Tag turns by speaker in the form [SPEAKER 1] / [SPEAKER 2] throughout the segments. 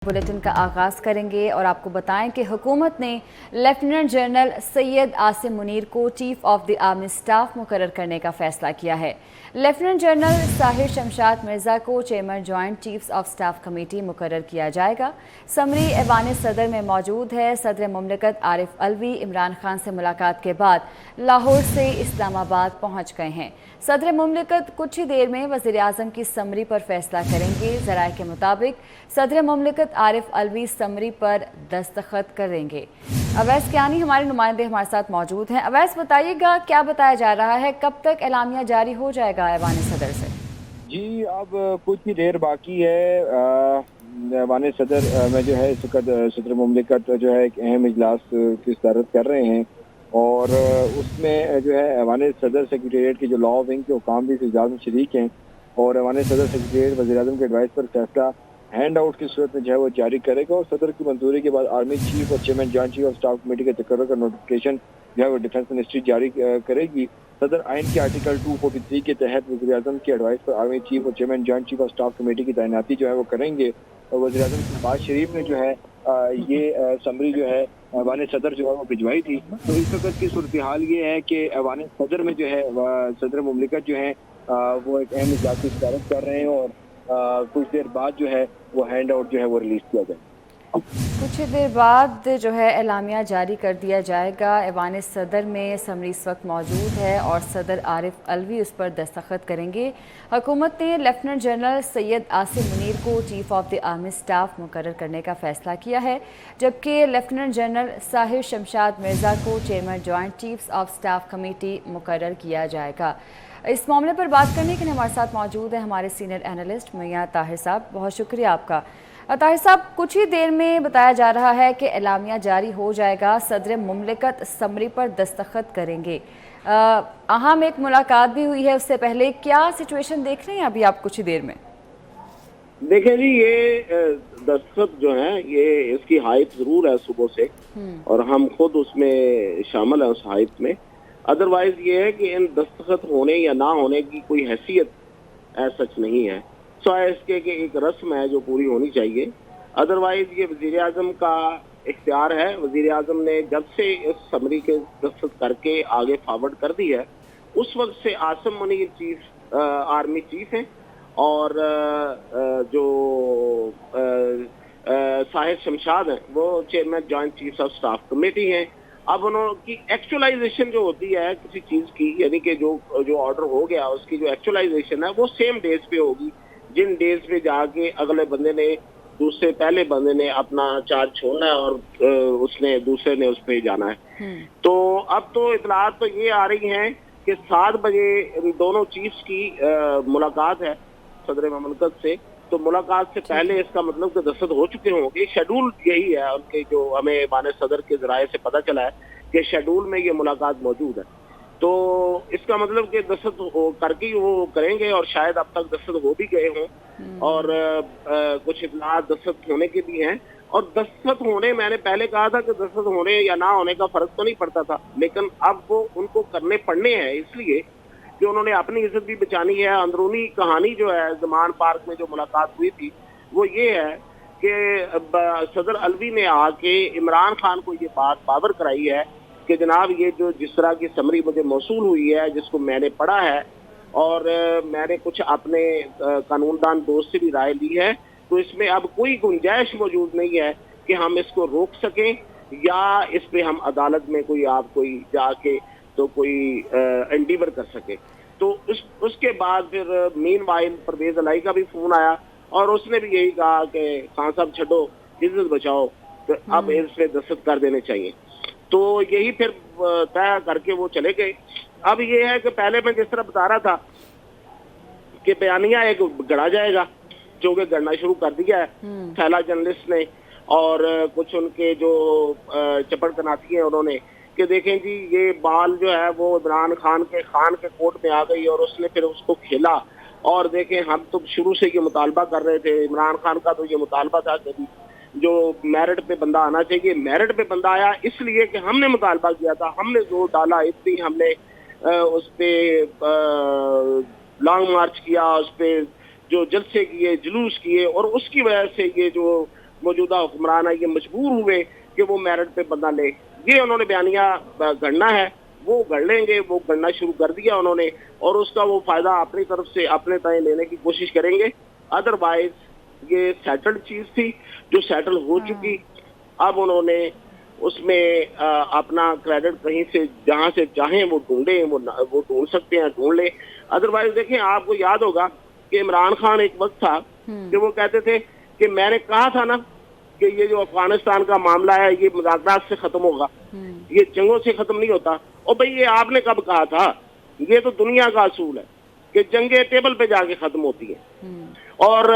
[SPEAKER 1] Bulletin का आगाज़ करेंगे और आपको बताएं कि हुकूमत ने लेफ्टिनेंट जनरल सैयद आसिम मुनीर को chief of the army staff मुकर्रर करने का फैसला किया है। लेफ्टिनेंट जनरल साहिर शमशाद मिर्ज़ा को chairman joint chiefs of staff committee मुकर्रर किया जाएगा। समरी ऐवान सदर में मौजूद है। सदर मुमलिकत आरिफ अलवी इमरान खान से मुलाकात के बाद लाहौर से इस्लामाबाद पहुँच गए हैं। सदर मुमलिकत कुछ ही देर में वज़ीर आज़म की समरी पर फैसला करेंगे। ज़राए के मुताबिक सदर मुमलिकत आरिफ अलवी समरी पर दस्तखत करेंगे। अवैस कियानी हमारे नुमाइंदे हमारे साथ मौजूद हैं। अवैस, बताइएगा क्या बताया जा रहा है, कब तक एलामिया जारी हो जाएगा ऐवान सदर से?
[SPEAKER 2] जी, अब कुछ ही देर बाकी है। ऐवान सदर में जो है इस वक्त सदर मुमलिकत जो है एक अहम इजलास की सदारत कर रहे हैं और उसमें जो है ऐवान सदर सेक्रेटेरिएट के जो लॉ विंग के हुकाम भी इस इजलास में शरीक हैं और ऐवान सदर सेक्रेटेरिएट वज़ीर आज़म के एडवाइस पर फैसला हैंड आउट की सूरत में जो है वो जारी करेगा और सदर की मंजूरी के बाद आर्मी चीफ और chairman joint chief of staff committee के तकर्रुर का नोटिफिकेशन जो है वो डिफेंस मिनिस्ट्री जारी करेगी। सदर आइन के आर्टिकल 243 के तहत वज़ीर आज़म की एडवाइस पर आर्मी चीफ और chairman joint chief of staff committee की तैनाती जो है वो करेंगे और वज़ीर आज़म शहबाज शरीफ ने जो है ये समरी जो है ऐवान सदर जो है वो भिजवाई थी। तो इस वक्त की सूरत हाल ये है कि ऐवान सदर में जो है सदर मुमलिकत जो है वो एक अहम इजलास की सदारत कर रहे हैं और कुछ देर बाद जो है वो हैंड आउट जो है वो रिलीज किया जाए।
[SPEAKER 1] कुछ देर बाद जो है एलामिया जारी कर दिया जाएगा। ऐवान सदर में समरी इस वक्त मौजूद है और सदर आरिफ अलवी उस पर दस्तखत करेंगे। हुकूमत ने लेफ्टिनेंट जनरल सैयद आसिम मुनीर को chief of the army staff मुकर्रर करने का फैसला किया है, जबकि लेफ्टिनेंट जनरल साहिर शमशाद मिर्ज़ा को chairman joint chiefs of staff committee मुकर्रर किया जाएगा। इस मामले पर बात करने के लिए हमारे साथ मौजूद है हमारे सीनियर एनालिस्ट मियां ताहिर साहब। बहुत शुक्रिया आपका। ताहिर साहब, कुछ ही देर में बताया जा रहा है कि एलामिया जारी हो जाएगा, सदर मुमलिकत समरी पर दस्तखत करेंगे। अहम एक मुलाकात भी हुई है उससे पहले, क्या सिचुएशन देख रहे हैं अभी आप कुछ ही देर में?
[SPEAKER 3] देखें जी, ये दस्तखत जो है ये इसकी हाइप जरूर है सुबह से और हम खुद उसमें शामिल है उस हाइप में। अदरवाइज ये है कि इन दस्तखत होने या ना होने की कोई हैसियत सच नहीं है, सवाए इसके कि एक रस्म है जो पूरी होनी चाहिए। अदरवाइज ये वज़ीर आज़म का इख्तियार है। वज़ीर आज़म ने जब से इस समरी के दस्तखत करके आगे फॉरवर्ड कर दी है उस वक्त से Asim Munir chief army chief हैं और जो साहिर शमशाद हैं वो chairman joint chief of staff committee हैं। अब उनकी एक्चुअलाइजेशन जो होती है किसी चीज की, यानी कि जो ऑर्डर हो गया उसकी जो एक्चुअलाइजेशन है वो सेम डेज पे होगी जिन डेज पे जाके अगले बंदे ने दूसरे पहले बंदे ने अपना चार्ज छोड़ना है और उसने दूसरे ने उस पे जाना है। तो अब तो इतलात तो ये आ रही हैं कि 7 बजे इन दोनों चीफ्स की मुलाकात है सदर मुमलिकत से। तो मुलाकात से पहले इसका मतलब कि दस्तखत हो चुके होंगे। शेड्यूल यही है उनके, जो हमें ऐवान सदर के जराये से पता चला है कि शेड्यूल में ये मुलाकात मौजूद है। तो इसका मतलब कि दस्तखत करके वो करेंगे और शायद अब तक दस्तखत हो भी गए हों और कुछ इतलात दस्तखत होने के भी हैं। और दस्तखत होने, मैंने पहले कहा था कि दस्तखत होने या ना होने का फर्क तो नहीं पड़ता था, लेकिन अब वो उनको करने पड़ने हैं इसलिए कि उन्होंने अपनी इज्जत भी बचानी है। अंदरूनी कहानी जो है ज़मान पार्क में जो मुलाकात हुई थी वो ये है कि सदर अलवी ने आके इमरान खान को ये बात पावर कराई है कि जनाब ये जो जिस तरह की समरी मुझे मौसूल हुई है जिसको मैंने पढ़ा है और मैंने कुछ अपने कानूनदान दोस्त से भी राय ली है, तो इसमें अब कोई गुंजाइश मौजूद नहीं है कि हम इसको रोक सकें या इस पे हम अदालत में कोई जाके तो कोई एंडीवर कर सके। तो उसके बाद फिर मीनवाइल परवेज अलाई का भी फोन आया और उसने भी यही कहा कि खान साहब छो, इज्जत बचाओ, तो अब इस पे दस्तखत कर देने चाहिए। तो यही फिर तय करके वो चले गए। अब ये है कि पहले मैं जिस तरह बता रहा था कि बयानिया एक गढ़ा जाएगा, जो कि गढ़ना शुरू कर दिया है थैला जर्नलिस्ट ने और कुछ उनके जो चपड़ कनाती हैं उन्होंने, कि देखें जी ये बाल जो है वो इमरान खान के कोर्ट में आ गई और उसने फिर उसको खेला। और देखें, हम तो शुरू से ये मुतालबा कर रहे थे, इमरान खान का तो ये मुतालबा था कि जो मेरिट पे बंदा आना चाहिए, मेरिट पे बंदा आया इसलिए कि हमने मुतालबा किया था, हमने जोर डाला, इतनी हमने उस पर लॉन्ग मार्च किया, उस पर जो जलसे किए, जुलूस किए और उसकी वजह से ये जो मौजूदा हुक्मरान है ये मजबूर हुए कि वो मेरिट पे बंदा ले, ये उन्होंने बयानिया गढ़ना है, वो गढ़ लेंगे, वो गढ़ना शुरू कर दिया उन्होंने, और उसका वो फायदा अपनी तरफ से अपने तय लेने की कोशिश करेंगे। अदरवाइज ये सेटल्ड चीज थी जो सेटल हो चुकी, अब उन्होंने उसमें अपना क्रेडिट कहीं से जहां से चाहें वो ढूंढे, वो ढूंढ सकते हैं, ढूंढ ले। अदरवाइज देखें, आपको याद होगा कि इमरान खान एक वक्त था कि वो कहते थे कि मैंने कहा था ना कि ये जो अफगानिस्तान का मामला है ये मुज़ाकरात से खत्म होगा, ये जंगों से खत्म नहीं होता। और भाई ये आपने कब कहा था? ये तो दुनिया का असूल है कि जंगें टेबल पे जाके खत्म होती है। और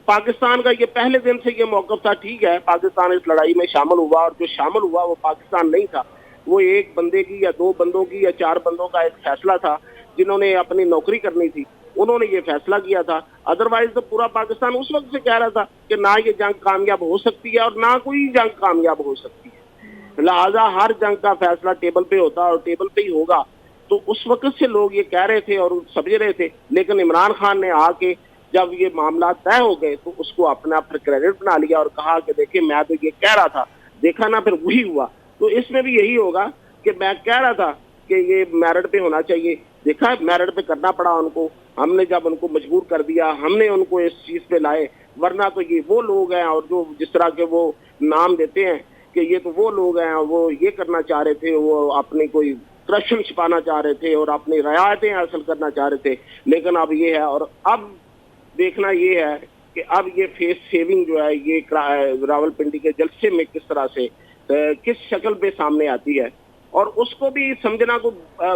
[SPEAKER 3] पाकिस्तान का ये पहले दिन से ये मौक़िफ़ था, ठीक है पाकिस्तान इस लड़ाई में शामिल हुआ, और जो शामिल हुआ वो पाकिस्तान नहीं था, वो एक बंदे की या दो बंदों की या चार बंदों का एक फैसला था जिन्होंने अपनी नौकरी करनी थी, उन्होंने ये फैसला किया था। अदरवाइज तो पूरा पाकिस्तान उस वक्त से कह रहा था कि ना ये जंग कामयाब हो सकती है और ना कोई जंग कामयाब हो सकती है, लिहाजा हर जंग का फैसला टेबल पे होता और टेबल पे ही होगा। तो उस वक्त से लोग ये कह रहे थे और समझ रहे थे, लेकिन इमरान खान ने आके जब ये मामला तय हो गए तो उसको अपना फिर क्रेडिट बना लिया और कहा कि देखिए मैं तो ये कह रहा था, देखा ना फिर वही हुआ। तो इसमें भी यही होगा कि मैं कह रहा था कि ये मेरिट पे होना चाहिए, देखा मेरिट पे करना पड़ा उनको, हमने जब उनको मजबूर कर दिया, हमने उनको इस चीज पे लाए, वरना तो ये वो लोग हैं और जो जिस तरह के वो नाम देते हैं कि ये तो वो लोग हैं, वो ये करना चाह रहे थे, वो अपनी कोई करप्शन छिपाना चाह रहे थे और अपनी रियायतें हासिल करना चाह रहे थे, लेकिन अब ये है। और अब देखना ये है कि अब ये फेस सेविंग जो है ये रावलपिंडी के जलसे में किस तरह से किस शक्ल पे सामने आती है, और उसको भी समझना तो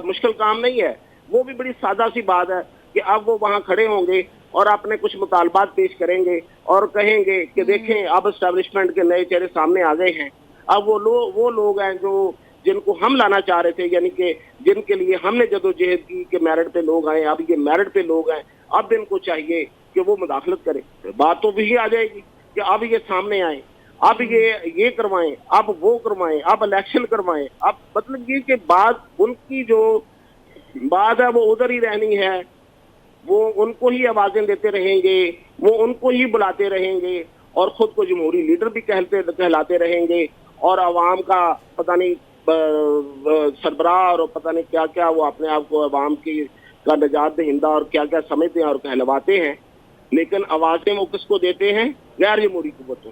[SPEAKER 3] मुश्किल काम नहीं है। वो भी बड़ी सादा सी बात है कि अब वो वहाँ खड़े होंगे और अपने कुछ मुतालबात पेश करेंगे और कहेंगे कि देखें अब एस्टेब्लिशमेंट के नए चेहरे सामने आ गए हैं, अब वो लोग हैं जो जिनको हम लाना चाह रहे थे, यानी कि जिनके लिए हमने जदोजहद की कि मेरिट पे लोग आए, अब ये मेरिट पे लोग हैं, अब इनको चाहिए कि वो मुदाखलत करें। बात तो भी आ जाएगी कि अब ये सामने आए, अब ये करवाएं, अब वो करवाएं, अब इलेक्शन करवाएं, अब मतलब ये कि बात उनकी जो बात है वो उधर ही रहनी है, वो उनको ही आवाजें देते रहेंगे, वो उनको ही बुलाते रहेंगे और खुद को जमहूरी लीडर भी कहलाते रहेंगे, और आवाम का पता नहीं सरबराह और पता नहीं क्या क्या वो अपने आप को आवाम की का निजात दहिंदा और क्या क्या समझते हैं और कहलवाते हैं। लेकिन आवाजें वो किसको देते हैं? गैर जमहूरी कुव्वतों,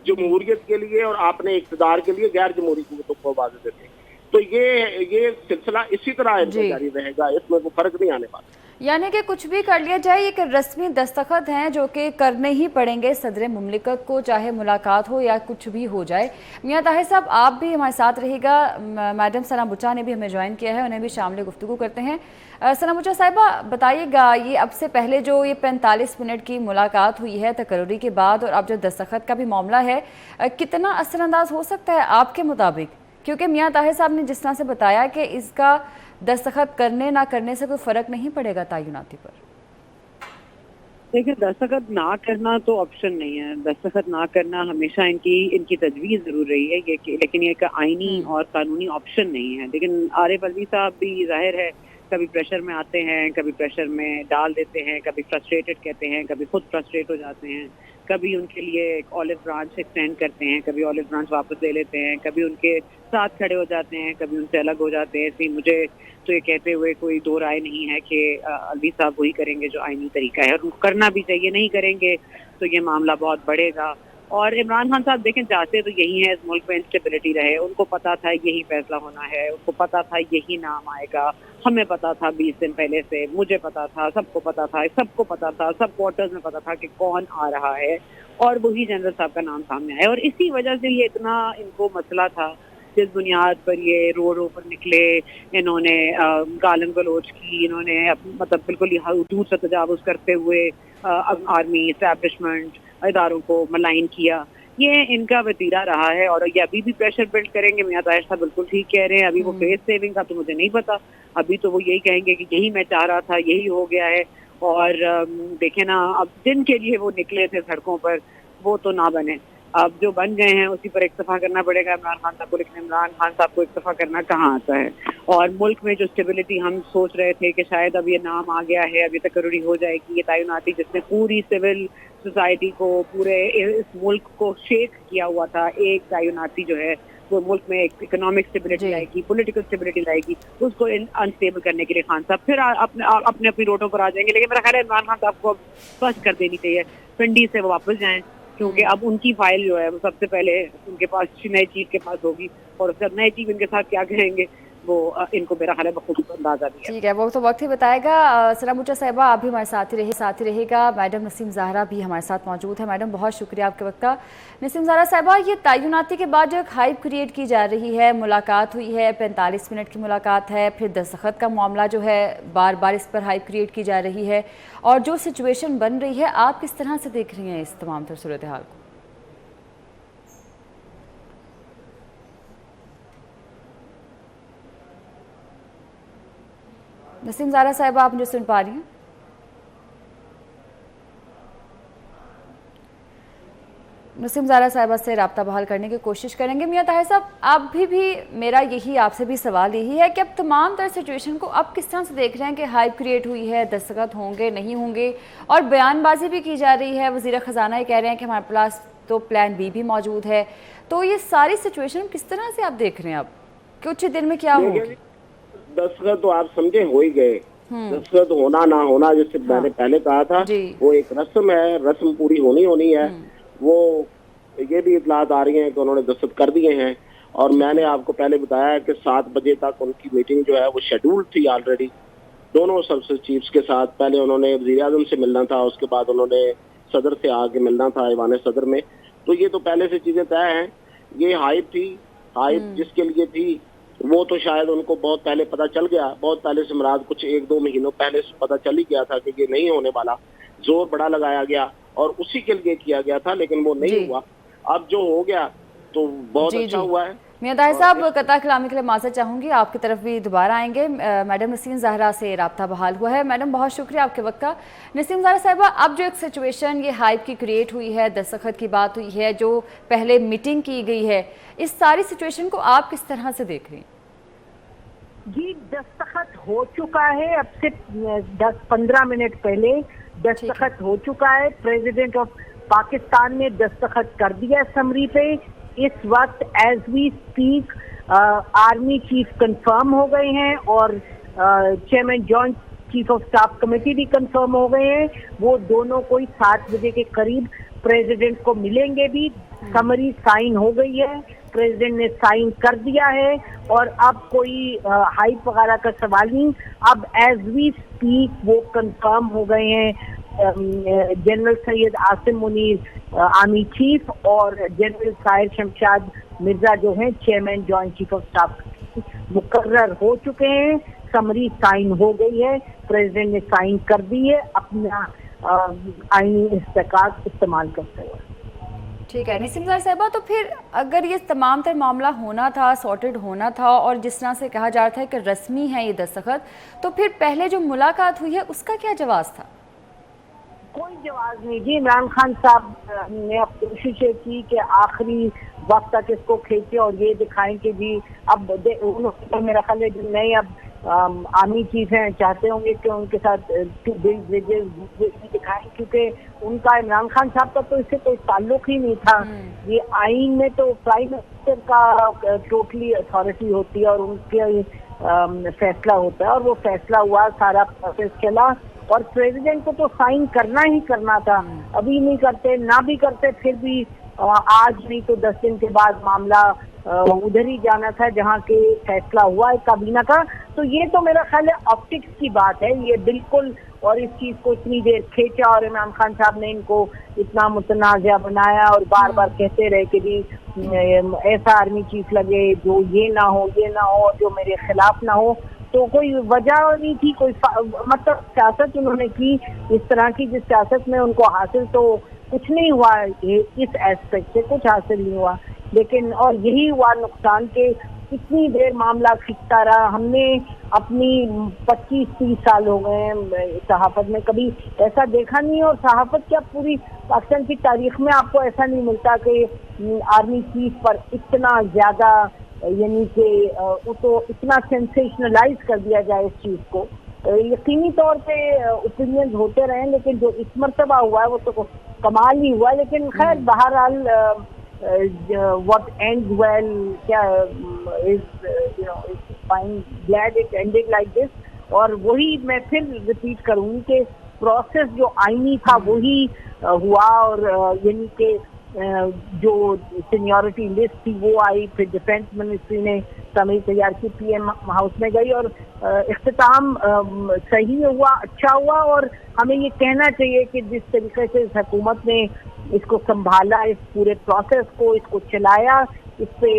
[SPEAKER 3] जमहूरियत के लिए और अपने इक़्तिदार के लिए गैर जमहूरी कुव्वतों को आवाजें देते हैं। तो ये सिलसिला इसी तरह जारी रहेगा, इसमें कोई फर्क नहीं आने वाला।
[SPEAKER 1] यानी कि कुछ भी कर लिया जाए, ये रस्मी दस्तखत हैं जो कि करने ही पड़ेंगे सदर मुमलिकत को, चाहे मुलाकात हो या कुछ भी हो जाए। मियां ताहिर साहब आप भी हमारे साथ रहिएगा, मैडम सना बुचा ने भी हमें ज्वाइन किया है, उन्हें भी शामिल गुफ्तगू करते हैं। सना बुचा साहिबा बताइएगा, ये अब से पहले जो ये 45 मिनट की मुलाकात हुई है तकर्री के बाद, और अब जो दस्तखत का भी मामला है, कितना असरअंदाज हो सकता है आपके मुताबिक? क्योंकि मियां ताहिर साहब ने जिस तरह से बताया कि इसका दस्तखत करने ना करने से कोई फ़र्क नहीं पड़ेगा तयनाती पर।
[SPEAKER 4] देखिए, दस्तखत ना करना तो ऑप्शन नहीं है, दस्तखत ना करना हमेशा इनकी तजवीज़ ज़रूर रही है, लेकिन ये एक आइनी और कानूनी ऑप्शन नहीं है। लेकिन आरिफ अलवी साहब भी ज़ाहिर है कभी प्रेशर में आते हैं, कभी प्रेशर में डाल देते हैं, कभी फ्रस्ट्रेटेड कहते हैं, कभी खुद फ्रस्ट्रेट हो जाते हैं, कभी उनके लिए एक ऑलिव ब्रांच एक्सटेंड करते हैं, कभी ऑलिव ब्रांच वापस ले लेते हैं, कभी उनके साथ खड़े हो जाते हैं, कभी उनसे अलग हो जाते हैं। इसलिए मुझे तो ये कहते हुए कोई दो राय नहीं है कि अलवी साहब वही करेंगे जो आईनी तरीका है, और उनको करना भी चाहिए। नहीं करेंगे तो ये मामला बहुत बढ़ेगा। और इमरान खान साहब देखें चाहते तो यही है, इस मुल्क में इंस्टेबिलिटी रहे। उनको पता था यही फैसला होना है, उनको पता था यही नाम आएगा, हमें पता था 20 दिन पहले से, मुझे पता था, सबको पता था, सबको पता था, सब क्वार्टर्स में पता था कि कौन आ रहा है, और वही जनरल साहब का नाम सामने आया। और इसी वजह से ये इतना इनको मसला था, जिस बुनियाद पर ये रो पर निकले, इन्होंने गालन गलोच की, इन्होंने मतलब बिल्कुल ही हदूद से तजावुज़ करते हुए आर्मी एस्टैब्लिशमेंट इदारों को मलाइन किया। ये इनका वतीरा रहा है, और ये अभी भी प्रेशर बिल्ड करेंगे। मियां ताहिर साहब बिल्कुल ठीक कह रहे हैं, अभी वो फेस सेविंग का तो मुझे नहीं पता, अभी तो वो यही कहेंगे कि यही मैं चाह रहा था, यही हो गया है। और देखे ना, अब जिनके लिए वो निकले थे सड़कों पर वो तो ना बने, अब जो बन गए हैं उसी पर इक्तफा करना पड़ेगा इमरान खान साहब को, लेकिन इमरान खान साहब को इक्तफा करना कहाँ आता है। और मुल्क में जो स्टेबिलिटी हम सोच रहे थे कि शायद अब ये नाम आ गया है, अब ये तकर्री हो जाएगी, ये तयनाती जिसने पूरी सिविल सोसाइटी को, पूरे इस मुल्क को शेक किया हुआ था, एक तयनाती जो है वो मुल्क में एक इकोनॉमिक स्टेबिलिटी लाएगी, पॉलिटिकल स्टेबिलिटी लाएगी, उसको अनस्टेबल करने के लिए खान साहब फिर अपने अपनी रोटों पर आ जाएंगे। लेकिन मेरा ख्याल है इमरान खान साहब को अब स्पष्ट कर देनी चाहिए, पिंडी से वो वापस जाएं, क्योंकि अब उनकी फाइल जो है वो सबसे पहले उनके पास नई चीफ के पास होगी, और फिर नई चीफ इनके साथ क्या कहेंगे वो इनको मेरा ख्याल है बखूबी अंदाजा दिया।
[SPEAKER 1] ठीक है, वो तो वक्त ही बताएगा। सना मुर्जा साहिबा, आप भी हमारे साथ ही रहेगा। मैडम नसीम ज़हरा भी हमारे साथ मौजूद है। मैडम बहुत शुक्रिया आपके वक्त का। नसीम ज़हरा साहिबा, ये तयनाती के बाद जो एक हाइप क्रिएट की जा रही है, मुलाकात हुई है, 45 मिनट की मुलाकात है, फिर दस्तखत का मामला जो है बार बार इस पर हाइप क्रिएट की जा रही है, और जो सिचुएशन बन रही है, आप किस तरह से देख रही हैं इस तमाम तर सूरत हाल को? नसीम ज़हरा साहिबा, आप मुझे सुन पा रही हैं? नसीम ज़हरा साहिबा से रब्ता बहाल करने की कोशिश करेंगे। मियां ताहिर साहब, आप भी मेरा यही आपसे भी सवाल यही है कि अब तमाम तरह सिचुएशन को आप किस तरह से देख रहे हैं कि हाइप क्रिएट हुई है, दस्तखत होंगे नहीं होंगे, और बयानबाजी भी की जा रही है, वज़ीर ख़जाना ये कह रहे हैं कि हमारे पास तो प्लान बी भी मौजूद है, तो ये सारी सिचुएशन किस तरह से आप देख रहे हैं अब कुछ दिन में क्या होगी?
[SPEAKER 3] दस्तखत तो आप समझे हो ही गए, दस्तखत होना ना होना जैसे मैंने पहले कहा था, वो एक रस्म है, रस्म पूरी होनी है। वो ये भी इतलात आ रही हैं कि उन्होंने दस्तखत कर दिए हैं, और मैंने आपको पहले बताया कि 7 बजे तक उनकी मीटिंग जो है वो शेड्यूल थी ऑलरेडी, दोनों सर्विस चीफ्स के साथ। पहले उन्होंने वज़ीर आज़म से मिलना था, उसके बाद उन्होंने सदर से आके मिलना था ऐवान सदर में, तो ये तो पहले से चीजें तय हैं। ये हाइप थी, हाइप जिसके लिए थी वो तो शायद उनको बहुत पहले पता चल गया, बहुत पहले से मुराद कुछ 1-2 महीनों पहले से पता चल ही गया था कि ये नहीं होने वाला, जोर बड़ा लगाया गया और उसी के लिए किया गया था, लेकिन वो नहीं हुआ। अब जो हो गया तो बहुत अच्छा हुआ है।
[SPEAKER 1] मियां ताहिर साहब, कता कलामी के लिए माज़रत चाहूँगी, आपकी तरफ भी दोबारा आएंगे। मैडम नसीम ज़हरा से रब्ता बहाल हुआ है। मैडम बहुत शुक्रिया आपके वक्त का। नसीम ज़हरा साहिबा, अब जो एक सिचुएशन ये हाइप की क्रिएट हुई है, दस्तखत की बात हुई है, जो पहले मीटिंग की गई है, इस सारी सिचुएशन को आप किस तरह से देख रही हैं?
[SPEAKER 5] जी, दस्तखत हो चुका है, अब से 10-15 मिनट पहले दस्तखत हो चुका है। प्रेसिडेंट ऑफ पाकिस्तान ने दस्तखत कर दिया समरी पे। इस वक्त as we speak army chief confirm हो गए हैं और chairman joint chief of staff committee भी कंफर्म हो गए हैं। वो दोनों कोई 7 बजे के करीब प्रेसिडेंट को मिलेंगे भी। समरी साइन हो गई है, प्रेसिडेंट ने साइन कर दिया है और अब कोई हाइप वगैरह का सवाल नहीं। अब एज वी स्पीक वो कंफर्म हो गए हैं general Syed Asim Munir army chief और जनरल साहिर शमशाद मिर्जा जो हैं chairman joint chief of staff मुकर्रर हो चुके हैं। समरी साइन हो गई है, प्रेसिडेंट ने साइन कर दी है अपना आईनी इस्तेकात इस्तेमाल करते हुए।
[SPEAKER 1] ठीक है नसीम ज़हरा साहिबा, तो फिर अगर ये तमाम तर मामला होना था, सॉर्टेड होना था और जिस तरह से कहा जा रहा था कि रस्मी है ये दस्तखत, तो फिर पहले जो मुलाकात हुई है उसका क्या जवाब था?
[SPEAKER 5] कोई जवाब नहीं जी। इमरान खान साहब ने अब कोशिशें की कि आखिरी वक्त तक इसको खींचे और ये दिखाएं कि जी अब उन्होंने मेरा ख्याल है नए अब आर्मी चीफ हैं, चाहते होंगे कि उनके साथ टू बिल्ड ब्रिजेस दिखाएं, क्योंकि उनका इमरान खान साहब का तो इससे कोई ताल्लुक ही नहीं था। ये आइन में तो प्राइम मिनिस्टर का टोटली अथॉरिटी होती है और उनके फैसला होता है और वो फैसला हुआ, सारा प्रोसेस चला और प्रेसिडेंट को तो साइन करना ही करना था। अभी नहीं करते, ना भी करते फिर भी आज नहीं तो 10 दिन के बाद मामला उधर ही जाना था जहाँ के फैसला हुआ है काबीना का। तो ये तो मेरा ख्याल है ऑप्टिक्स की बात है ये बिल्कुल, और इस चीज को इतनी देर खींचा और इमरान खान साहब ने इनको इतना मुतनाज़ा बनाया और बार बार कहते रहे कि भी ऐसा आर्मी चीफ लगे जो ये ना हो जो मेरे खिलाफ ना हो। तो कोई वजह नहीं थी, कोई मतलब सियासत उन्होंने की इस तरह की जिस सियासत में उनको हासिल तो कुछ नहीं हुआ, इस एस्पेक्ट से कुछ हासिल नहीं हुआ। लेकिन और यही हुआ नुकसान के कितनी देर मामला खिंचता रहा। हमने अपनी 25-30 साल हो गए हैं सहाफत में, कभी ऐसा देखा नहीं। और सहाफत क्या पूरी पाकिस्तान की तारीख में आपको ऐसा नहीं मिलता कि आर्मी चीफ पर इतना ज़्यादा यानी कि उसको इतना सेंसेशनलाइज कर दिया जाए इस चीज़ को। यकीनी तौर पे ओपिनियन होते रहे, लेकिन जो इस मरतबा हुआ है वो तो कमाल ही हुआ। लेकिन खैर बहरहाल what ends well is fine, glad it ended like this। और वही मैं फिर रिपीट करूँगी कि प्रोसेस जो आईनी था वही हुआ। और यानी कि जो सीनियरिटी लिस्ट थी वो आई, फिर डिफेंस मिनिस्ट्री ने समरी तैयार की, पीएम हाउस में गई और इख्तिताम सही हुआ, अच्छा हुआ। और हमें ये कहना चाहिए कि जिस तरीके से इस हुकूमत ने इसको संभाला, इस पूरे प्रोसेस को, इसको चलाया, इस पे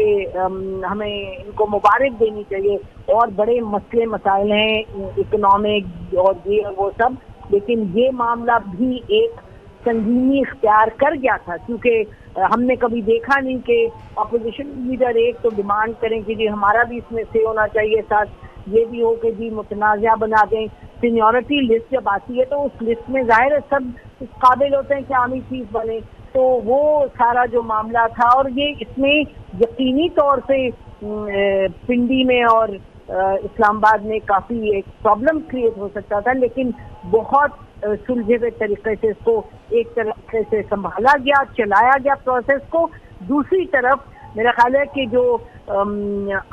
[SPEAKER 5] हमें इनको मुबारक देनी चाहिए। और बड़े मसले मसाइल हैं इकोनॉमिक और ये और वो सब, लेकिन ये मामला भी एक संगीनी इख्तियार कर गया था, क्योंकि हमने कभी देखा नहीं कि अपोजिशन लीडर एक तो डिमांड करें कि जी हमारा भी इसमें से होना चाहिए, साथ ये भी हो कि जी मुतनाज़ा बना दें। सीनियरिटी लिस्ट जब आती है तो उस लिस्ट में जाहिर है सब काबिल होते हैं कि आर्मी चीफ बने, तो वो सारा जो मामला था। और ये इसमें यकीनी तौर से पिंडी में और इस्लामाबाद में काफ़ी एक प्रॉब्लम क्रिएट हो सकता था, लेकिन बहुत सुलझे हुए तरीके से इसको एक तरीके से संभाला गया, चलाया गया प्रोसेस को। दूसरी तरफ मेरा ख्याल है कि जो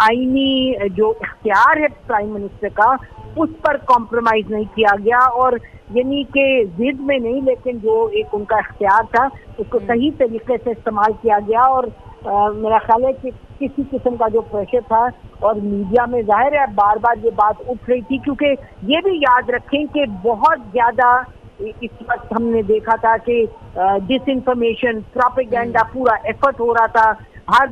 [SPEAKER 5] आईनी जो इख्तियार है प्राइम मिनिस्टर का, उस पर कॉम्प्रोमाइज नहीं किया गया। और यानी कि जिद में नहीं, लेकिन जो एक उनका इख्तियार था उसको सही तरीके से इस्तेमाल किया गया। और मेरा ख्याल है कि किसी किस्म का जो प्रेशर था, और मीडिया में जाहिर है बार बार ये बात उठ रही थी, क्योंकि ये भी याद रखें कि बहुत ज़्यादा इस वक्त हमने देखा था कि डिसइंफॉर्मेशन, प्रोपेगेंडा पूरा एफर्ट हो रहा था। हर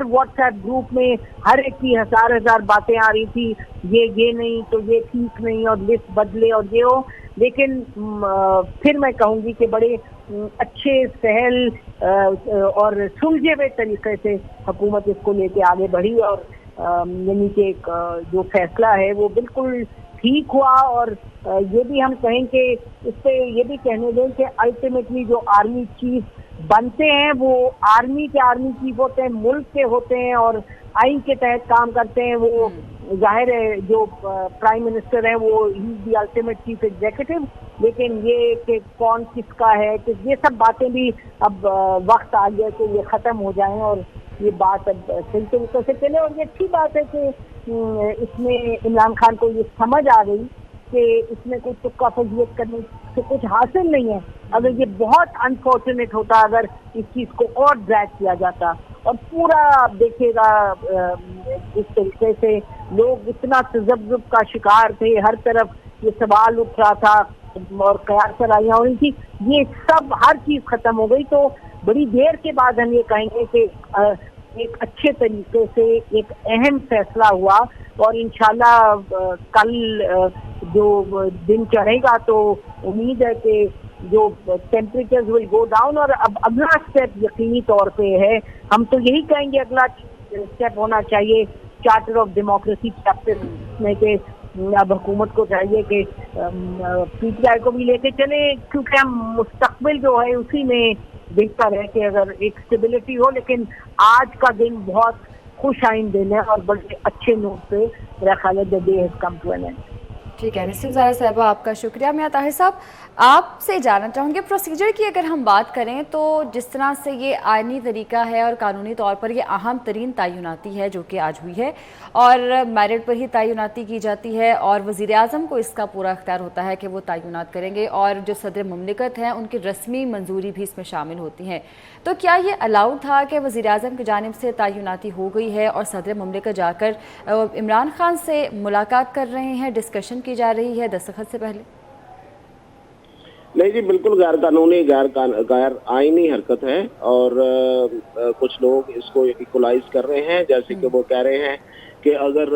[SPEAKER 5] व्हाट्सएप ग्रुप में हर एक की हजार बातें आ रही थी, ये नहीं तो ये ठीक नहीं, और लिस्ट बदले और ये हो। लेकिन फिर मैं कहूँगी कि बड़े अच्छे सहल और सुलझे हुए तरीके से हुकूमत इसको लेके आगे बढ़ी। और यानी कि जो फैसला है वो बिल्कुल ठीक हुआ। और ये भी हम कहें कि इस पे ये भी कहने दें कि अल्टीमेटली जो आर्मी चीफ बनते हैं वो आर्मी चीफ होते हैं, मुल्क के होते हैं और आइन के तहत काम करते हैं। वो जाहिर है जो प्राइम मिनिस्टर हैं वो ही दी अल्टीमेट चीफ एग्जीक्यूटिव, लेकिन ये कि कौन किसका है कि ये सब बातें भी अब वक्त आ गया कि ये ख़त्म हो जाएं और ये बात अब सही तरीके से चले। और ये अच्छी बात है कि इसमें इमरान खान को ये समझ आ गई कि इसमें कोई तुक्का फजीयत करने से कुछ हासिल नहीं है। अगर ये बहुत अनफॉर्चुनेट होता अगर इस चीज़ को और ड्रैग किया जाता, और पूरा देखिएगा इस तरीके से लोग इतना तजब्जुब का शिकार थे, हर तरफ ये सवाल उठ रहा था और कयार सराइयाँ हो रही थी, ये सब हर चीज़ ख़त्म हो गई। तो बड़ी देर के बाद हम ये कहेंगे कि एक अच्छे तरीके से एक अहम फैसला हुआ। और इंशाल्लाह कल जो दिन चढ़ेगा तो उम्मीद है कि जो टेम्परेचर्स विल गो डाउन। और अब अगला स्टेप यकीनी तौर पे है, हम तो यही कहेंगे अगला स्टेप होना चाहिए चार्टर ऑफ डेमोक्रेसी चैप्टर में के अब हुकूमत को चाहिए कि पीटीआई को भी लेके चले, क्योंकि हम मुस्तकबिल जो है उसी में बेहतर है कि अगर एक स्टेबिलिटी हो। लेकिन आज का दिन बहुत खुश आइन दिन है और बड़े अच्छे नोट पे मेरा ख्याल है the day has come to an end.
[SPEAKER 1] ठीक है नसीम ज़ारा साहिबा, आपका शुक्रिया। मैं ताहिर साहब आपसे जानना चाहूँगी प्रोसीजर की अगर हम बात करें तो जिस तरह से ये आइनी तरीका है और कानूनी तौर पर ये अहम तरीन तयनाती है जो कि आज हुई है और मेरिट पर ही तयनाती की जाती है और वज़ीर आज़म को इसका पूरा अख्तियार होता है कि वो तयनात करेंगे और जो सदर मुमलिकत हैं उनकी रस्मी मंजूरी भी इसमें शामिल होती हैं। तो क्या ये अलाउड था कि वज़ीर आज़म की जानिब से तयनाती हो गई है और सदर मुमलिकत जाकर इमरान खान से मुलाकात कर रहे हैं, डिस्कशन की जा रही है दस्तखत से पहले?
[SPEAKER 3] नहीं जी, बिल्कुल गैर कानूनी गैर आईनी हरकत है और कुछ लोग इसको इक्वलाइज कर रहे हैं, जैसे कि वो कह रहे हैं कि अगर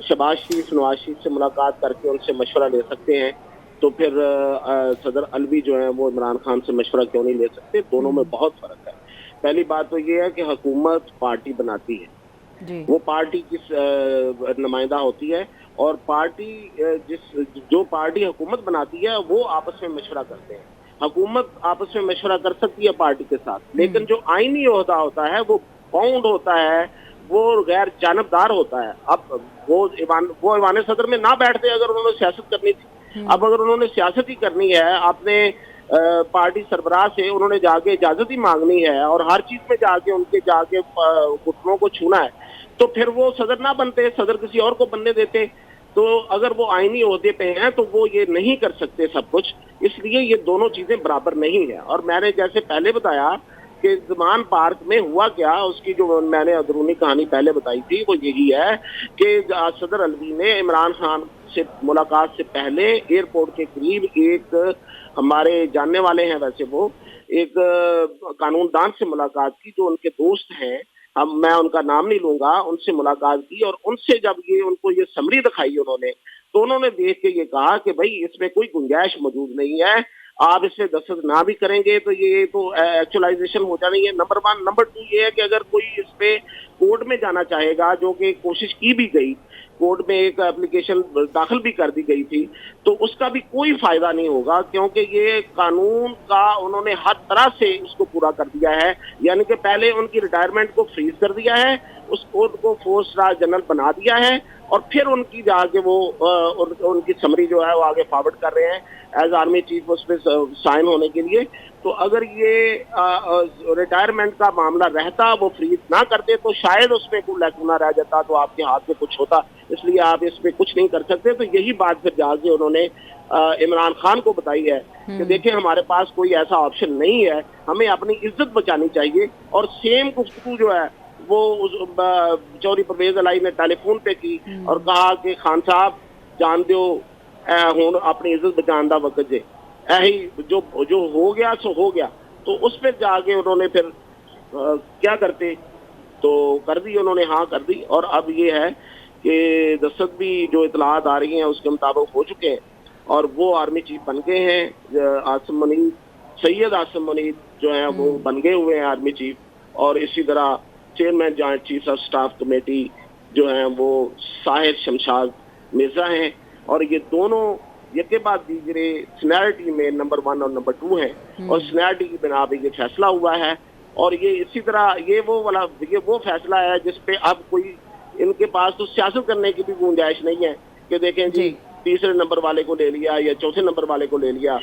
[SPEAKER 3] शहबाज शरीफ नवाज शरीफ से मुलाकात करके उनसे मशवरा ले सकते हैं तो फिर सदर अलवी जो है वो इमरान खान से मशवरा क्यों नहीं ले सकते। दोनों में बहुत फर्क है। पहली बात तो ये है कि हुकूमत पार्टी बनाती है
[SPEAKER 1] जी।
[SPEAKER 3] वो पार्टी की नुमाइंदा होती है, और पार्टी जो पार्टी हुकूमत बनाती है वो आपस में मशवरा करते हैं। हुकूमत आपस में मशवरा कर सकती है पार्टी के साथ, लेकिन जो आईनी ओहदा होता है वो बाउंड होता है, वो गैर जानबदार होता है। अब वो ईवान सदर में ना बैठते अगर उन्होंने सियासत करनी थी। अब अगर उन्होंने सियासत ही करनी है, आपने पार्टी सरबराह से उन्होंने जाके इजाजत ही मांगनी है और हर चीज में जाके घुटनों को छूना है, तो फिर वो सदर ना बनते, सदर किसी और को बनने देते। तो अगर वो आईनी ओहदे पे हैं तो वो ये नहीं कर सकते सब कुछ, इसलिए ये दोनों चीजें बराबर नहीं है। और मैंने जैसे पहले बताया कि ज़मान पार्क में हुआ क्या, उसकी जो मैंने अंदरूनी कहानी पहले बताई थी वो यही है कि सदर अलवी ने इमरान खान से मुलाकात से पहले एयरपोर्ट के करीब एक हमारे जानने वाले हैं, वैसे वो एक कानूनदान से मुलाकात की जो उनके दोस्त हैं, मैं उनका नाम नहीं लूंगा, उनसे मुलाकात की। और उनसे जब उनको ये समरी दिखाई उन्होंने, तो उन्होंने देख के ये कहा कि भाई इसमें कोई गुंजाइश मौजूद नहीं है, आप इससे दस्तखत ना भी करेंगे तो ये तो एक्चुअलाइजेशन हो जानी है, नंबर 1। नंबर 2 ये है कि अगर कोई इस पे कोर्ट में जाना चाहेगा, जो कि कोशिश की भी गई, कोर्ट में एक एप्लीकेशन दाखिल भी कर दी गई थी, तो उसका भी कोई फायदा नहीं होगा, क्योंकि ये कानून का उन्होंने हर तरह से उसको पूरा कर दिया है। यानी कि पहले उनकी रिटायरमेंट को फ्रीज कर दिया है, उस कोर्ट को फोर्स राज जनरल बना दिया है, और फिर उनकी जाके वो उनकी समरी जो है वो आगे फॉरवर्ड कर रहे हैं एज आर्मी चीफ उस पर साइन होने के लिए। तो अगर ये रिटायरमेंट का मामला रहता, वो फ्रीज ना करते, तो शायद उसमें कोई लैकुना रह जाता, तो आपके हाथ में कुछ होता, इसलिए आप इस पे कुछ नहीं कर सकते। तो यही बात फिर जाके उन्होंने इमरान खान को बताई है कि देखिए हमारे पास कोई ऐसा ऑप्शन नहीं है, हमें अपनी इज्जत बचानी चाहिए। और सेम गुफ्तगू जो है वो चौधरी परवेज अलाई ने टेलीफोन पे की और कहा कि खान साहब जान दो हुण अपनी इज्जत बचाने का वक्त जे, यही जो हो गया सो हो गया। तो उस पर जाके उन्होंने फिर क्या करते, तो कर दी उन्होंने, हाँ कर दी। और अब ये है कि दस्तखत भी जो इतलात आ रही हैं उसके मुताबिक हो चुके हैं, और वो आर्मी चीफ बन गए हैं। आसिम मुनीर, सैयद आसिम मुनीर जो है वो बन गए हुए हैं आर्मी चीफ, और इसी तरह chairman joint chief of staff committee जो है वो साहिर शमशाद मिर्जा हैं। और ये दोनों यके बाद दीगरे सीनियरिटी में नंबर 1 और नंबर 2 हैं, और सीनियरिटी की बिना पे ये फैसला हुआ है। और ये इसी तरह ये वो फैसला है जिसपे अब कोई इनके पास तो सियासत करने की भी गुंजाइश नहीं है कि देखें जी तीसरे नंबर वाले को ले लिया या चौथे नंबर वाले को ले लिया।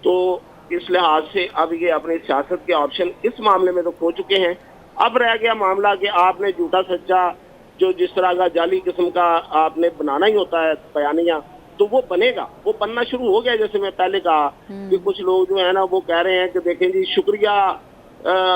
[SPEAKER 3] तो इस लिहाज से अब ये अपनी सियासत के ऑप्शन इस मामले में तो खो चुके हैं। अब रह गया मामला कि आपने झूठा सच्चा जो जिस तरह का जाली किस्म का आपने बनाना ही होता है बयानिया, तो वो बनेगा, वो बनना शुरू हो गया। जैसे मैं पहले कहा कि कुछ लोग जो है ना वो कह रहे हैं कि देखें जी शुक्रिया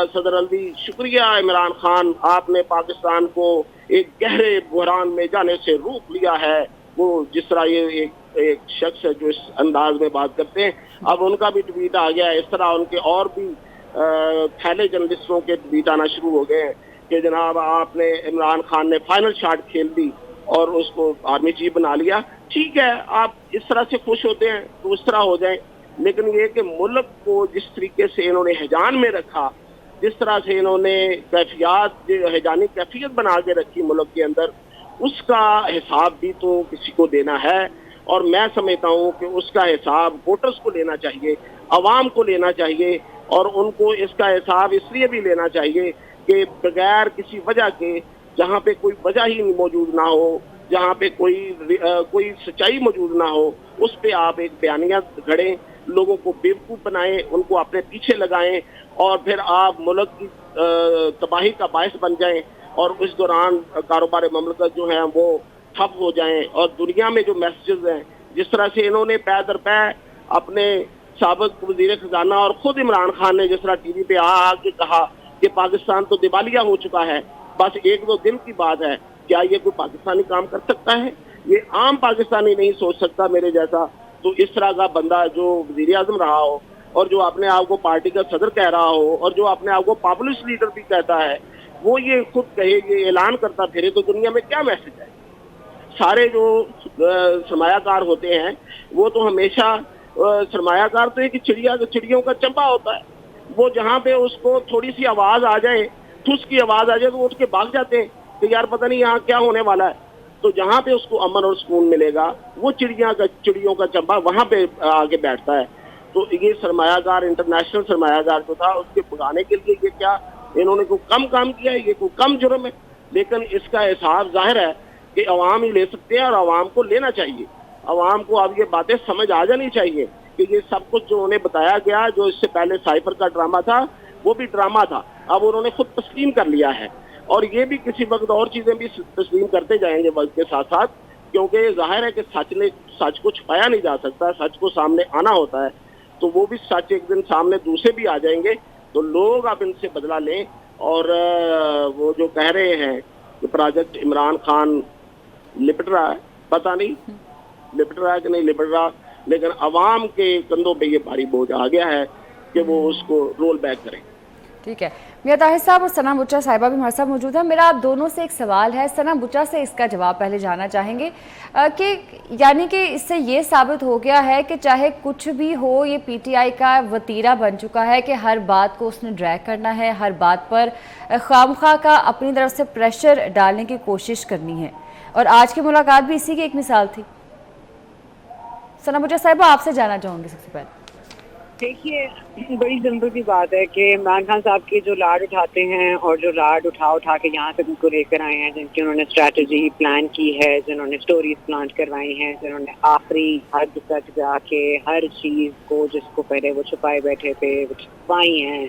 [SPEAKER 3] सदर अलवी, शुक्रिया इमरान खान, आपने पाकिस्तान को एक गहरे बहरान में जाने से रोक लिया है। वो जिस तरह ये एक शख्स है जो इस अंदाज में बात करते हैं, अब उनका भी ट्वीट आ गया। इस तरह उनके और भी फैले जर्नलिस्टों के ट्वीट आना शुरू हो गए हैं कि जनाब आपने इमरान खान ने फाइनल शॉट खेल दी और उसको आर्मी चीफ बना लिया। ठीक है, आप इस तरह से खुश होते हैं तो उस तरह हो जाए, लेकिन ये कि मुल्क को जिस तरीके से इन्होंने हिजान में रखा, जिस तरह से इन्होंने हिजानी कैफियत बना के रखी मुल्क के अंदर, उसका हिसाब भी तो किसी को देना है। और मैं समझता हूँ कि उसका हिसाब वोटर्स को लेना चाहिए, अवाम को लेना चाहिए, और उनको इसका हिसाब इसलिए भी लेना चाहिए कि बगैर किसी वजह के, जहाँ पे कोई वजह ही मौजूद ना हो, जहाँ पे कोई सच्चाई मौजूद ना हो, उस पे आप एक बयानिया गढ़ें, लोगों को बेवकूफ़ बनाएं, उनको अपने पीछे लगाएं, और फिर आप मुल्क की तबाही का बायस बन जाएं, और उस दौरान कारोबार ममलकत जो है वो ठप हो जाएं। और दुनिया में जो मैसेजेस हैं, जिस तरह से इन्होंने पै दर पै अपने साबिक वज़ीर खजाना और खुद इमरान खान ने जिस तरह टीवी पे आके कहा कि पाकिस्तान तो दिवालिया हो चुका है, बस 1-2 दिन की बात है, क्या ये कोई पाकिस्तानी काम कर सकता है? ये आम पाकिस्तानी नहीं सोच सकता मेरे जैसा। तो इस तरह का बंदा जो वज़ीर आज़म रहा हो, और जो अपने आप को पार्टी का सदर कह रहा हो, और जो अपने आप को पॉपुलिस्ट लीडर भी कहता है, वो ये खुद कहे, ये ऐलान करता फिरे, तो दुनिया में क्या मैसेज है? सारे जो सरमायाकार होते हैं वो तो हमेशा सरमायाकार तो एक चिड़ियों का चंपा होता है। वो जहाँ पे उसको थोड़ी सी आवाज आ जाए, ठुस की आवाज आ जाए, तो उठ के भाग जाते हैं। کہ یار پتہ نہیں یہاں کیا ہونے والا ہے. تو جہاں پہ اس کو امن اور سکون ملے گا وہ چڑیوں کا چمبا وہاں پہ آگے بیٹھتا ہے. تو یہ سرمایہ کار انٹرنیشنل سرمایہ کار جو تھا اس کے بھگانے کے لیے یہ کیا انہوں نے کوئی کم کام کیا ہے, یہ کوئی کم جرم ہے. لیکن اس کا احساس ظاہر ہے کہ عوام ہی لے سکتے ہیں اور عوام کو لینا چاہیے. عوام کو اب یہ باتیں سمجھ آ جانی چاہیے کہ یہ سب کچھ جو انہیں بتایا گیا, جو اس سے پہلے سائفر کا ڈرامہ تھا وہ بھی ڈرامہ تھا. اب انہوں نے خود تسلیم کر لیا ہے اور یہ بھی کسی وقت اور چیزیں بھی تسلیم کرتے جائیں گے وقت کے ساتھ ساتھ, کیونکہ ظاہر ہے کہ سچ کو چھپایا نہیں جا سکتا, سچ کو سامنے آنا ہوتا ہے. تو وہ بھی سچ ایک دن سامنے دوسرے بھی آ جائیں گے. تو لوگ اب ان سے بدلہ لیں. اور وہ جو کہہ رہے ہیں کہ پروجیکٹ عمران خان لپٹ رہا ہے, پتہ نہیں لپٹ رہا ہے کہ نہیں لپٹ رہا, لیکن عوام کے کندھوں پہ یہ بھاری بوجھ آ گیا ہے کہ وہ اس کو رول بیک کریں.
[SPEAKER 1] ٹھیک ہے, میاں طاہر صاحب اور ثنا بچا صاحبہ بھی ہمارے ساتھ موجود ہیں. میرا آپ دونوں سے ایک سوال ہے, ثنا بچا سے اس کا جواب پہلے جاننا چاہیں گے کہ یعنی کہ اس سے یہ ثابت ہو گیا ہے کہ چاہے کچھ بھی ہو یہ پی ٹی آئی کا وتیرہ بن چکا ہے کہ ہر بات کو اس نے ڈریگ کرنا ہے, ہر بات پر خواہ کا اپنی طرف سے پریشر ڈالنے کی کوشش کرنی ہے, اور آج کی ملاقات بھی اسی کی ایک مثال تھی. ثنا بچا صاحبہ آپ سے جاننا چاہوں گی سب سے پہلے.
[SPEAKER 4] دیکھیے, بڑی سمپل سی بات ہے کہ عمران خان صاحب کے جو لاڈ اٹھاتے ہیں اور جو لاڈ اٹھا کے یہاں تک ان کو لے کر آئے ہیں, جن کی انہوں نے اسٹریٹجی پلان کی ہے, جنہوں نے اسٹوریز پلانٹ کروائی ہیں, جنہوں نے آخری حد تک جا کے ہر چیز کو جس کو پہلے وہ چھپائے بیٹھے تھے وہ چھپائی ہیں,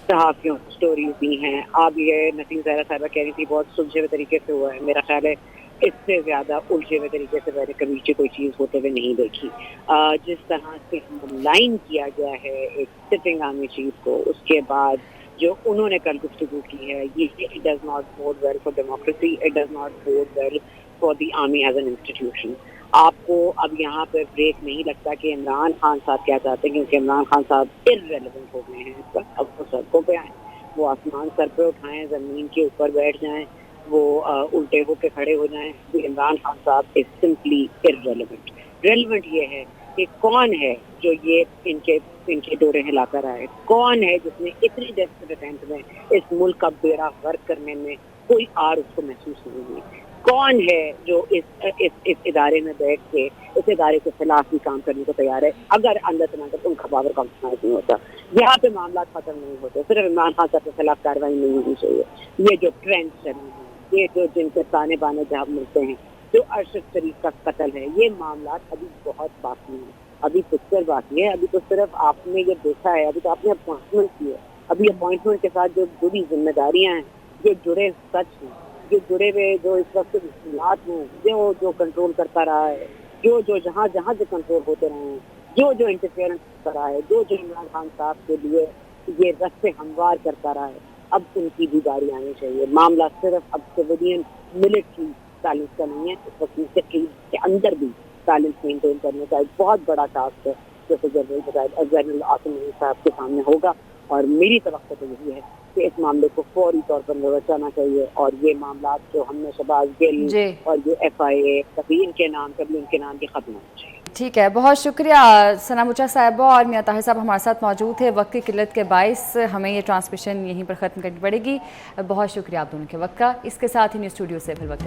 [SPEAKER 4] صحافیوں کو اسٹوریز دی ہیں. اب یہ نسیم زہرا صاحبہ کہہ رہی تھی بہت سلجھے ہوئے طریقے سے ہوا ہے, میرا خیال ہے اس سے زیادہ الجھے ہوئے طریقے سے میں نے کبھی کوئی چیز ہوتے ہوئے نہیں دیکھی. جس طرح سے لائن کیا گیا ہے ایک سٹنگ آرمی چیف کو, اس کے بعد جو انہوں نے کل گفتگو کی ہے, یہ it does not bode well for democracy, it does not bode well for the army as an institution. آپ کو اب یہاں پہ بریک نہیں لگتا کہ عمران خان صاحب کیا چاہتے ہیں, کیونکہ عمران خان صاحب ارریلیونٹ ہو گئے ہیں اس وقت. اب وہ سڑکوں پہ آئیں, وہ آسمان سر پہ اٹھائیں, زمین کے اوپر بیٹھ جائیں, وہ الٹے ہو کے کھڑے ہو جائیں. عمران خان صاحب از سمپلی ارریلیونٹ. ریلیونٹ یہ ہے کہ کون ہے جو یہ ان کے ڈورے ہلا کر آئے, کون ہے جس نے اتنی ڈیسپریٹ اٹیمپٹ میں اس ملک کا بیڑا غرق کرنے میں کوئی آر اس کو محسوس نہیں ہوئی, کون ہے جو اس ادارے میں بیٹھ کے اس ادارے کے خلاف بھی کام کرنے کو تیار ہے اگر اندر ان کا پاور کمپرومائز نہیں ہوتا. یہاں پہ معاملات ختم نہیں ہوتے, صرف عمران خان صاحب کے خلاف کارروائی نہیں ہونی چاہیے. یہ جو ٹرینڈ چل رہے ہیں, یہ جو جن کے تانے بانے جہاں ملتے ہیں, جو ارشد شریف کا قتل ہے, یہ معاملات ابھی بہت باقی ہیں, ابھی پکچر باقی ہے. ابھی تو صرف آپ نے یہ دیکھا ہے, ابھی تو آپ نے اپوائنٹمنٹ کی ہے. ابھی اپوائنٹمنٹ کے ساتھ جو جڑی ذمہ داریاں ہیں, جو جڑے سچ ہیں, جو جڑے ہوئے جو اس وقت حالات ہیں, جو کنٹرول کرتا رہا ہے, جو جہاں سے کنٹرول ہوتے رہے ہیں, جو انٹرفیئرنس کرتا رہا ہے, جو عمران خان صاحب کے لیے یہ رستے ہموار کرتا رہا ہے, اب ان کی بھی باری آنی چاہیے. معاملہ صرف اب سویلین ملٹری سائلنس کا نہیں ہے, اس وقت ملٹری کے اندر بھی سائلنس مینٹین کرنے کا ایک بہت بڑا ٹاسک ہے جیسے جنرل عاصم علی صاحب کے سامنے ہوگا. اور میری توقع تو یہی ہے کہ اس معاملے کو فوری طور پر نوچانا چاہیے, اور یہ معاملات جو ہم نے شہباز گل اور جو ایف آئی اے کبھی ان کے نام کے ختم ہونا چاہیے.
[SPEAKER 1] ٹھیک ہے, بہت شکریہ ثنا بچا صاحبہ اور میاں طاہر صاحب ہمارے ساتھ موجود تھے. وقت کی قلت کے باعث ہمیں یہ ٹرانسمیشن یہیں پر ختم کرنی پڑے گی. بہت شکریہ آپ دونوں کے وقت کا. اس کے ساتھ ہی نیوز اسٹوڈیو سے پھر وقت